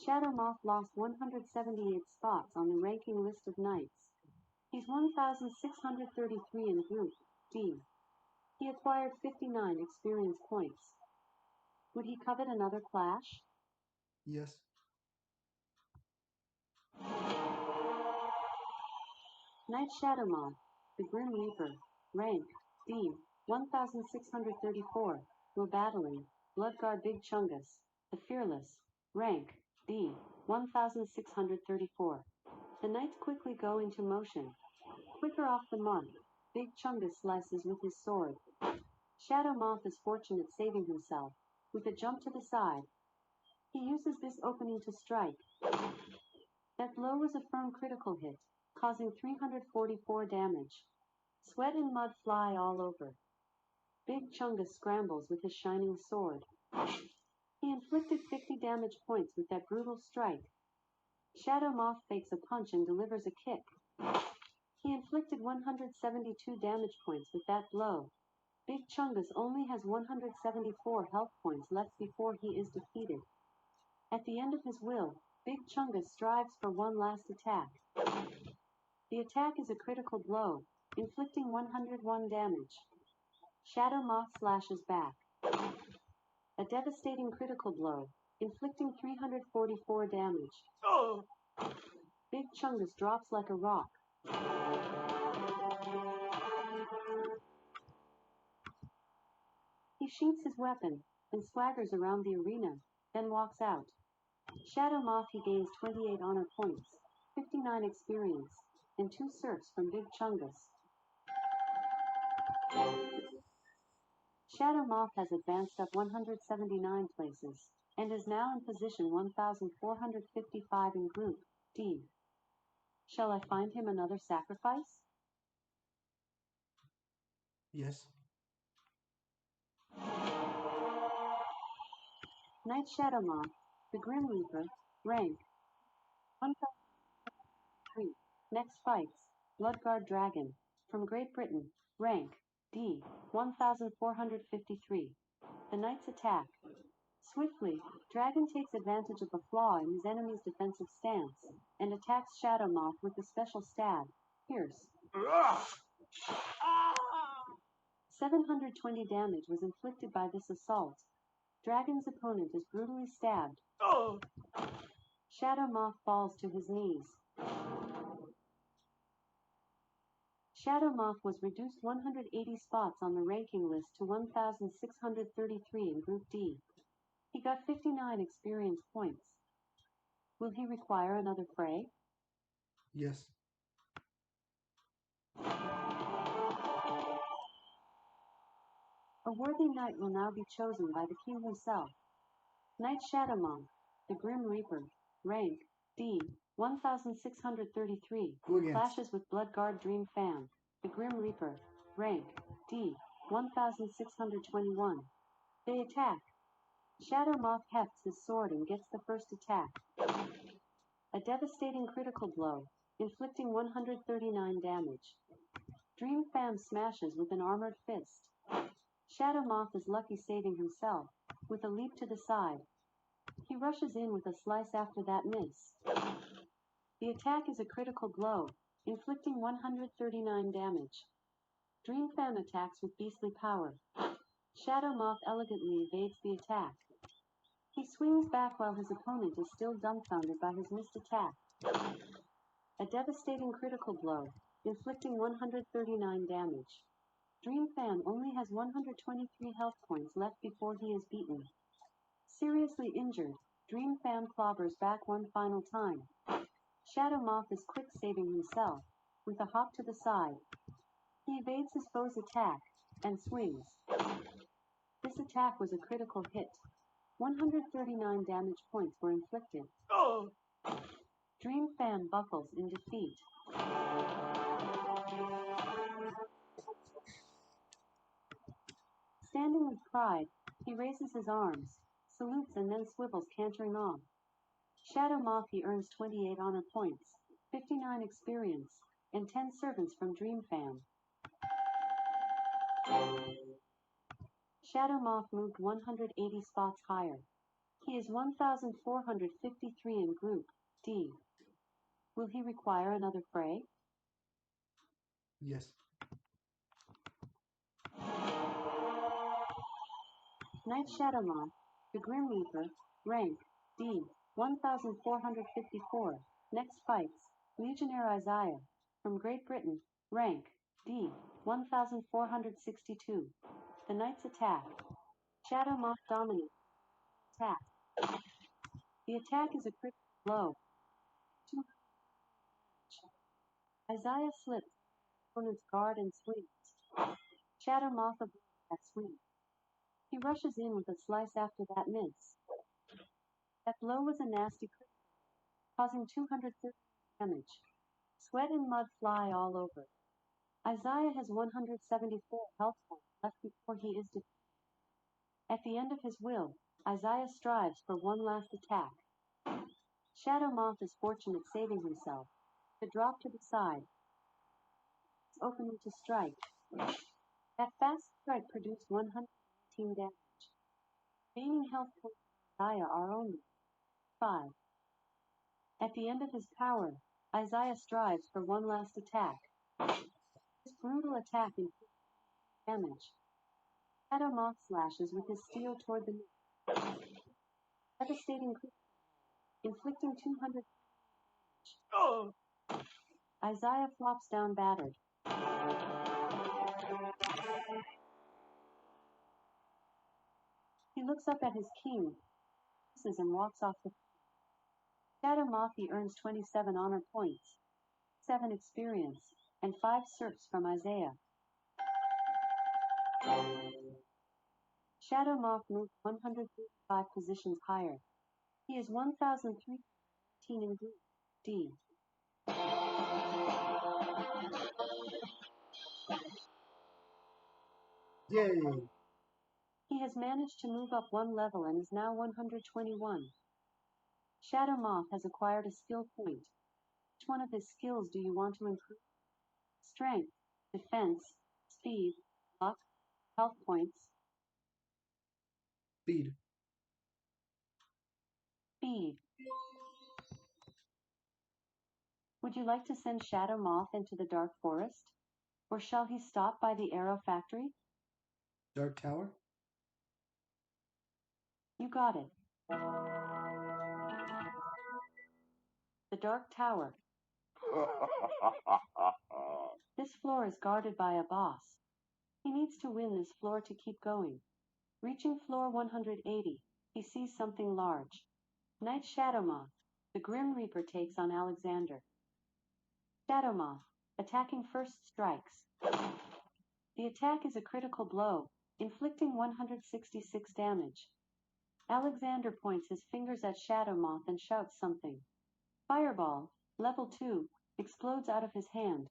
Shadow Moth lost 178 spots on the ranking list of knights. He's 1,633 in Group D. He acquired 59 experience points. Would he covet another clash? Yes. Knight Shadow Moth, the Grim Reaper, rank D, 1,634, will battling Bloodguard Big Chungus, the Fearless, rank D, 1,634. The knights quickly go into motion. Quicker off the mark, Big Chungus slices with his sword. Shadow Moth is fortunate saving himself, with a jump to the side. He uses this opening to strike. That blow was a firm critical hit, causing 344 damage. Sweat and mud fly all over. Big Chungus scrambles with his shining sword. He inflicted 50 damage points with that brutal strike. Shadow Moth fakes a punch and delivers a kick. He inflicted 172 damage points with that blow. Big Chungus only has 174 health points left before he is defeated. At the end of his will, Big Chungus strives for one last attack. The attack is a critical blow, inflicting 101 damage. Shadow Moth slashes back. A devastating critical blow, inflicting 344 damage. Big Chungus drops like a rock. He sheaths his weapon and swaggers around the arena, then walks out. Shadow Moth he gains 28 honor points, 59 experience, and 2 serfs from Big Chungus. Shadow Moth has advanced up 179 places, and is now in position 1,455 in Group D. Shall I find him another sacrifice? Yes. Knight Shadow Moth, the Grim Reaper, rank 1,003. Next fights, Bloodguard Dragon, from Great Britain, rank D, 1,453. The Knights attack. Swiftly, Dragon takes advantage of a flaw in his enemy's defensive stance, and attacks Shadow Moth with the special stab, Pierce. 720 damage was inflicted by this assault. Dragon's opponent is brutally stabbed. Shadow Moth falls to his knees. Shadow Moth was reduced 180 spots on the ranking list to 1,633 in Group D. He got 59 experience points. Will he require another fray? Yes. A worthy knight will now be chosen by the king himself. Knight Shadow Moth, the Grim Reaper, rank D, 1,633, clashes with Bloodguard Dream Fan, the Grim Reaper, rank D, 1,621. They attack. Shadow Moth hefts his sword and gets the first attack. A devastating critical blow, inflicting 139 damage. Dream Fan smashes with an armored fist. Shadow Moth is lucky saving himself, with a leap to the side. He rushes in with a slice after that miss. The attack is a critical blow, inflicting 139 damage. Dream Fan attacks with beastly power. Shadow Moth elegantly evades the attack. He swings back while his opponent is still dumbfounded by his missed attack. A devastating critical blow, inflicting 139 damage. Dream Fan only has 123 health points left before he is beaten. Seriously injured, Dream Fan clobbers back one final time. Shadow Moth is quick saving himself, with a hop to the side. He evades his foe's attack, and swings. This attack was a critical hit. 139 damage points were inflicted. Dream Fan buckles in defeat. Standing with pride, he raises his arms, salutes and then swivels cantering off. Shadow Moth he earns 28 honor points, 59 experience, and 10 servants from Dream Fan. Shadow Moth moved 180 spots higher. He is 1453 in Group D. Will he require another fray? Yes. Knight Shadowmoth, the Grim Reaper, rank D. 1454. Next fights, Legionnaire Isaiah, from Great Britain, rank D. 1462. The Knight's attack. Shadowmoth dominant. Attack. The attack is a critical blow. Isaiah slips opponent's guard and swings. Shadowmoth avoids that swing. He rushes in with a slice after that miss. That blow was a nasty crit, causing 230 damage. Sweat and mud fly all over. Isaiah has 174 health points left before he is defeated. At the end of his will, Isaiah strives for one last attack. Shadowmoth is fortunate saving himself. The drop to the side. Opening to strike. That fast strike produced 118 damage. Remaining health points of Isaiah are only 5. At the end of his power, Isaiah strives for one last attack. This brutal attack inflicts damage. Shadowmoth slashes with his steel toward the knee. Devastating crit, inflicting 200 damage. Isaiah flops down battered. He looks up at his king, kisses and walks off the field. Shadowmoth earns 27 honor points, 7 experience, and 5 serfs from Isaiah. Shadowmoth moves 135 positions higher. He is 1013 in Group D. Yay! He has managed to move up 1 level and is now 121. Shadowmoth has acquired a skill point. Which one of his skills do you want to improve? Strength, defense, speed, luck, health points. Speed. Speed. Would you like to send Shadowmoth into the Dark Forest? Or shall he stop by the Arrow Factory? Dark Tower. You got it. The Dark Tower. This floor is guarded by a boss. He needs to win this floor to keep going. Reaching floor 180, he sees something large. Knight Shadowmoth, the Grim Reaper takes on Alexander. Shadowmoth, attacking first strikes. The attack is a critical blow, inflicting 166 damage. Alexander points his fingers at Shadowmoth and shouts something. Fireball, level 2, explodes out of his hand.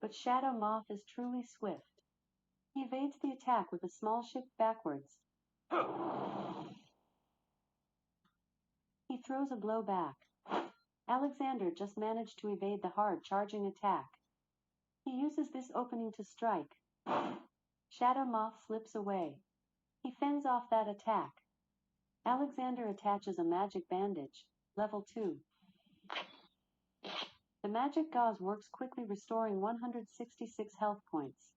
But Shadowmoth is truly swift. He evades the attack with a small shift backwards. He throws a blow back. Alexander just managed to evade the hard charging attack. He uses this opening to strike. Shadowmoth slips away. He fends off that attack. Alexander attaches a magic bandage, level 2. The magic gauze works quickly, restoring 166 health points.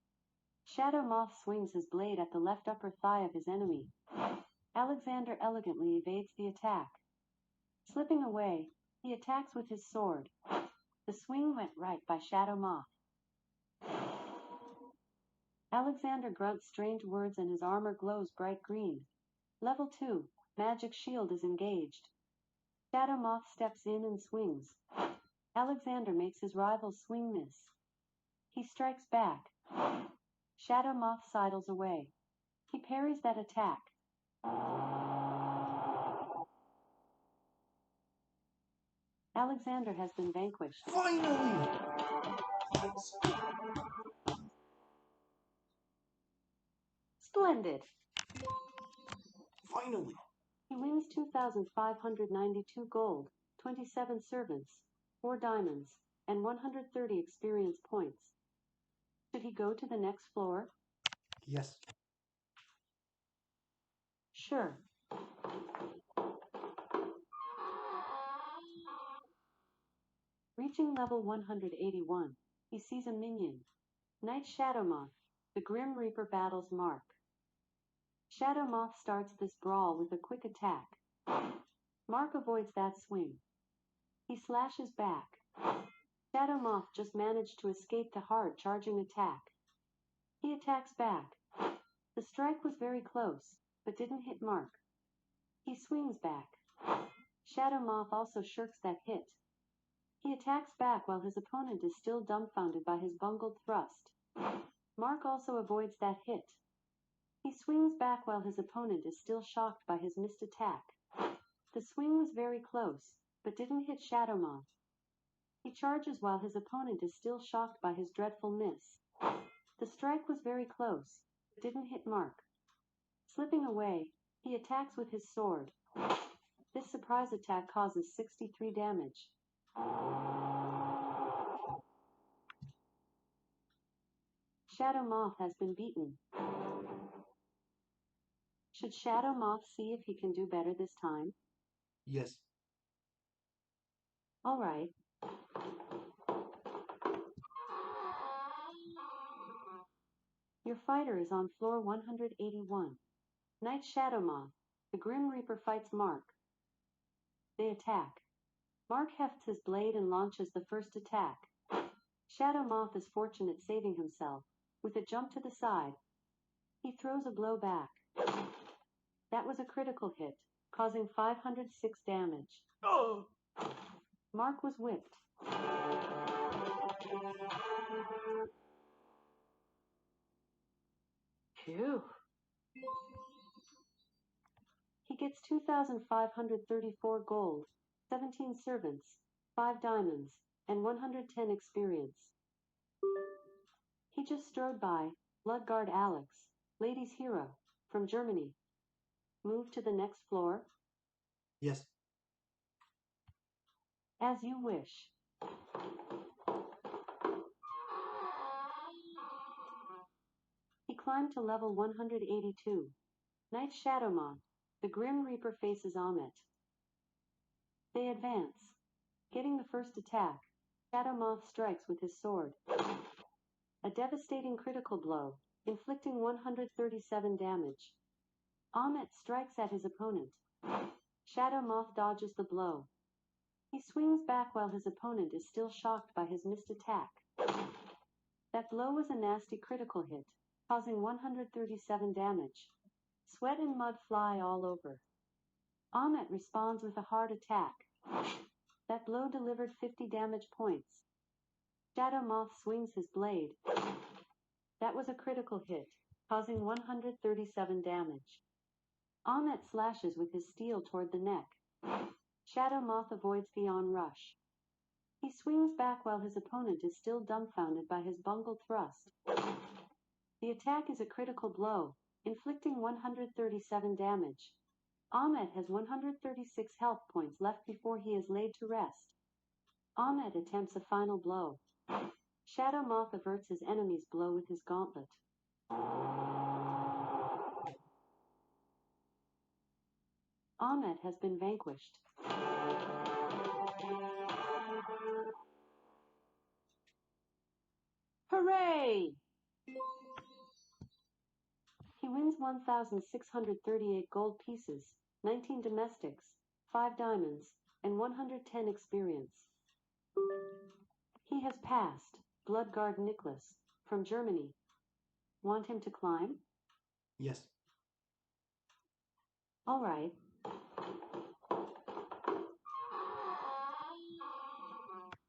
Shadowmoth swings his blade at the left upper thigh of his enemy. Alexander elegantly evades the attack. Slipping away, he attacks with his sword. The swing went right by Shadowmoth. Alexander grunts strange words and his armor glows bright green. Level 2, magic shield is engaged. Shadowmoth steps in and swings. Alexander makes his rival swing miss. He strikes back. Shadowmoth sidles away. He parries that attack. Alexander has been vanquished. Finally! Splendid! Finally! He wins 2,592 gold, 27 servants, 4 diamonds, and 130 experience points. Should he go to the next floor? Yes. Sure. Reaching level 181, he sees a minion. Knight Shadowmoth, the Grim Reaper battles Mark. Shadowmoth starts this brawl with a quick attack. Mark avoids that swing. He slashes back. Shadowmoth just managed to escape the hard charging attack. He attacks back. The strike was very close, but didn't hit Mark. He swings back. Shadowmoth also shirks that hit. He attacks back while his opponent is still dumbfounded by his bungled thrust. Mark also avoids that hit. He swings back while his opponent is still shocked by his missed attack. The swing was very close, but didn't hit Shadowmoth. He charges while his opponent is still shocked by his dreadful miss. The strike was very close, but didn't hit Mark. Slipping away, he attacks with his sword. This surprise attack causes 63 damage. Shadowmoth has been beaten. Should Shadowmoth see if he can do better this time? Yes. All right. Your fighter is on floor 181. Knight Shadowmoth, the Grim Reaper fights Mark. They attack. Mark hefts his blade and launches the first attack. Shadowmoth is fortunate saving himself. With a jump to the side, he throws a blow back. That was a critical hit, causing 506 damage. Oh! Mark was whipped. Phew. He gets 2,534 gold, 17 servants, 5 diamonds, and 110 experience. He just strode by, Bloodguard Alex, ladies' hero, from Germany. Move to the next floor? Yes. As you wish. He climbed to level 182. Knight Shadowmoth, the Grim Reaper faces Amit. They advance. Getting the first attack, Shadowmoth strikes with his sword. A devastating critical blow, inflicting 137 damage. Amit strikes at his opponent. Shadowmoth dodges the blow. He swings back while his opponent is still shocked by his missed attack. That blow was a nasty critical hit, causing 137 damage. Sweat and mud fly all over. Amit responds with a hard attack. That blow delivered 50 damage points. Shadowmoth swings his blade. That was a critical hit, causing 137 damage. Amit slashes with his steel toward the neck. Shadowmoth avoids the onrush. He swings back while his opponent is still dumbfounded by his bungled thrust. The attack is a critical blow, inflicting 137 damage. Amit has 136 health points left before he is laid to rest. Amit attempts a final blow. Shadowmoth averts his enemy's blow with his gauntlet. Amit has been vanquished. Hooray! He wins 1,638 gold pieces, 19 domestics, 5 diamonds, and 110 experience. He has passed Bloodguard Nicholas, from Germany. Want him to climb? Yes. All right.